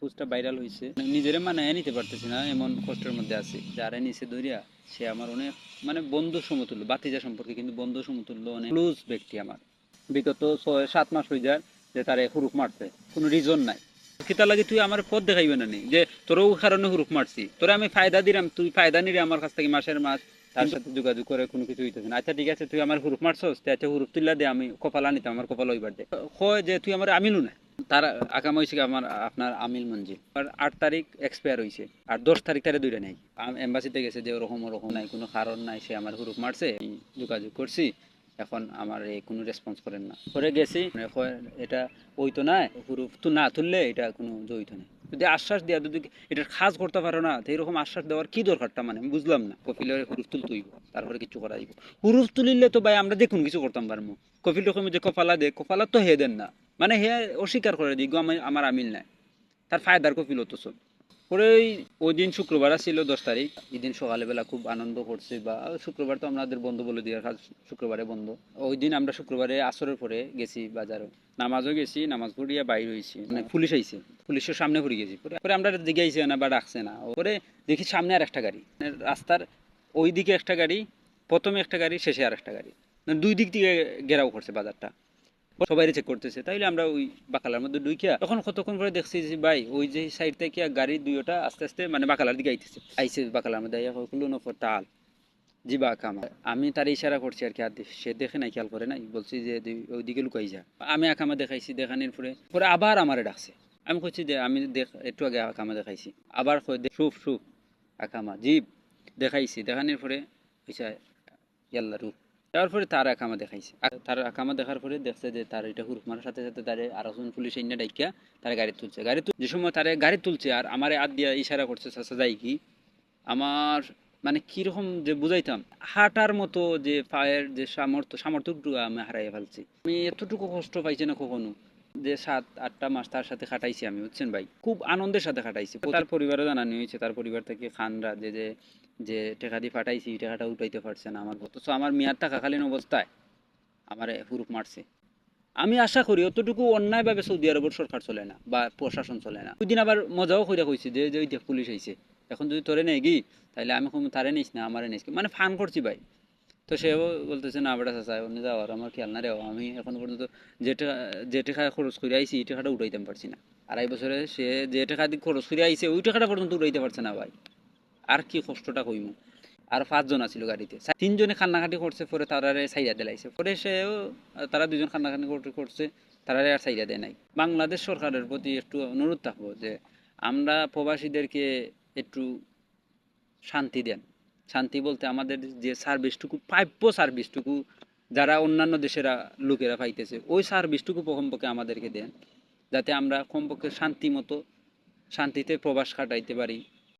পোস্টটা ভাইরাল হয়েছে, নিজেরে মানে নিতে পারতেছি না, এমন কষ্টের মধ্যে আছি। যারা নিচে ধরিয়া সে আমার অনেক মানে বন্ধু সমতুল্য, বাতিজা সম্পর্কে কিন্তু বন্ধু সমতুল্য, অনেক ক্লোজ ব্যক্তি আমার। বিগত 6-7 মাস হয়ে যায় যে তারে হুরুপ মারছে, কোনো রিজন নাই। কিতা লাগে তুই আমার পথ দেখাইবে না নি যে তোরও কারণে হুরুপ মারছি, তোরা আমি ফায়দা দিলাম, তুই ফায়দা নিলে আমার কাছ থেকে মাসের মাস তার সাথে যোগাযোগ করে কোনো কিছু হইতেছে না। আচ্ছা ঠিক আছে, তুই আমার হুরুপ মারছস, আচ্ছা হুরুপ তুললা দে, আমি কপাল আনিতাম, আমার কপাল ওইবার দে। কয় যে তুই আমার আমিনু না। তার আকাম হয়েছে আমার আপনার আমিল মঞ্জিল, আর 8 তারিখ এক্সপায়ার হয়েছে, আর 10 তারিখ তারা দুইটা নাই। এম্বাসিতে গেছে যে ওরকম ওরকম নাই, কোনো কারণ নাই, সে আমার হুরুপ মারছে, যোগাযোগ করছি, এখন আমার এই কোনো রেসপন্স করেন না করে গেছি। এটা ওই তো না, হুরুপ তো না তুললে এটা কোনো জড়িত নেই। যদি আশ্বাস দেওয়া, যদি এটার কাজ করতে পারো না, তো এরকম আশ্বাস দেওয়ার কি দরকারটা, মানে আমি বুঝলাম না। কপিলের হুরুপ তুলতেইব, তারপরে কিছু করা যাইব। হুরুপ তুলিলে তো ভাই আমরা দেখুন কিছু করতাম পারবো। কপিল রকম যে কপালা দে, কপালা তো হে দেন না, মানে হে অস্বীকার করে দিই আমার আমিল নাই, তার ফায়দার কপিল তো সব। পরে ওই দিন শুক্রবার ছিল 10 তারিখ, এই দিন সকালবেলা খুব আনন্দ করছি, বা শুক্রবার তো আমাদের বন্ধ বলে দিয়ে কাজ, শুক্রবারে বন্ধ। ওই দিন আমরা শুক্রবারে আসরের পরে গেছি বাজারও, নামাজও গেছি, নামাজ পড়িয়া বাইর হয়েছি, মানে পুলিশ আইছে, পুলিশের সামনে পড়ে গেছি। পরে আমরা জিজ্ঞাইছি না বা ডাকছে না, পরে দেখি সামনে আর একটা গাড়ি, রাস্তার ওই দিকে একটা গাড়ি, প্রথমে একটা গাড়ি, শেষে আর একটা গাড়ি, মানে দুই দিক থেকে ঘেরাও করছে বাজারটা, সবাই চেক করতেছে। তাইলে আমরা ওই বাকালার মধ্যে ঢুকিয়া তখন কতক্ষণ পরে দেখছি যে ভাই ওই যে সাইড থেকে গাড়ি দুইটা আস্তে আস্তে মানে বাকালার দিকে আইতেছে, আইসে বাকালার মধ্যে আইয়া হইলো নফর তাল জিবা কামা। আমি তার ইশারা করছি আর কি, আর সে দেখে নাই, খেয়াল করে নাই, বলছি যে ওই দিকে লুকাই যা। আমি আকামা দেখাইছি, দেখানোর পরে পরে আবার আমারে ডাকছে। আমি কইছি যে আমি একটু আগে আকামা দেখাইছি, আবার কই সুপ সুপ আকামা জিপ দেখাইছি, দেখানোর পরে হইছে ইয়াল্লা রূপ। তারপরে তার আকামা দেখাইছে, তার আকামা দেখার পরে দেখছে যে তার এটা হুরুপ মারার সাথে সাথে তারে আরেকজন পুলিশ এনে ডাইকা তার গাড়ি তুলছে। যে সময় তারে গাড়ি তুলছে আর আমারে হাত দিয়া ইশারা করছে চাচা যাই কি, আমার মানে কিরকম যে বুঝাইতাম, হাঁটার মতো যে পায়ের যে সামর্থ্যটুকু আমি হারাই ফেলছি। আমি এতটুকু কষ্ট পাইছি না কখনো, যে 7-8টা মাস তার সাথে খাটাইছি আমি, বুঝছেন ভাই, খুব আনন্দের সাথে খাটাইছি। তার পরিবারও জানানো হয়েছে, তার পরিবার থেকে খানরা যে যে যে টাকা দিয়ে ফাটাইছি, এই টাকাটা উঠাইতে পারছে না আমার, অথচ আমার মেয়াদ থাকাকালীন অবস্থায় আমার হুরুপ মারছে। আমি আশা করি অতটুকু অন্যায়ভাবে সৌদি আরবের সরকার চলে না বা প্রশাসন চলে না। ওই দিন আবার মজাও কইরা কইছি যে যে ওই দেখ পুলিশ আইছে, এখন যদি তোরে নেই গি তাহলে আমি কোনো তারে নিস না, আমারে নিস, মানে ফান করছি ভাই। তো সেও বলতেছে না বেটা চাচা অন্য যাওয়ার আমার খেয়াল না রে, আমি এখন পর্যন্ত যেটা যে টাকা খরচ করে আইছি এই টাকাটা উঠাইতে পারছি না। 2.5 বছরে সে যে টাকা দিয়ে খরচ করে আইছে ওই টাকাটা পর্যন্ত উঠাইতে পারছে না ভাই। আর কি কষ্টটা কইমু। আর 5 জন আছিল গাড়িতে, 3 জনে কান্নাকাটি করছে, পরে তারারে সাইডা দিলাইছে, পরে সেও তারা 2 জন কান্নাকাটি করছে, তারারে আর সাইডা দেয় নাই। বাংলাদেশ সরকারের প্রতি একটু অনুরোধ থাকবো যে আমরা প্রবাসীদেরকে একটু শান্তি দেন। শান্তি বলতে আমাদের যে সার্ভিসটুকু প্রাপ্য সার্ভিসটুকু যারা অন্যান্য দেশেরা লোকেরা পাইতেছে, ওই সার্ভিসটুকু কমপক্ষে আমাদেরকে দেন, যাতে আমরা কমপক্ষে শান্তি মতো শান্তিতে প্রবাস কাটাইতে পারি।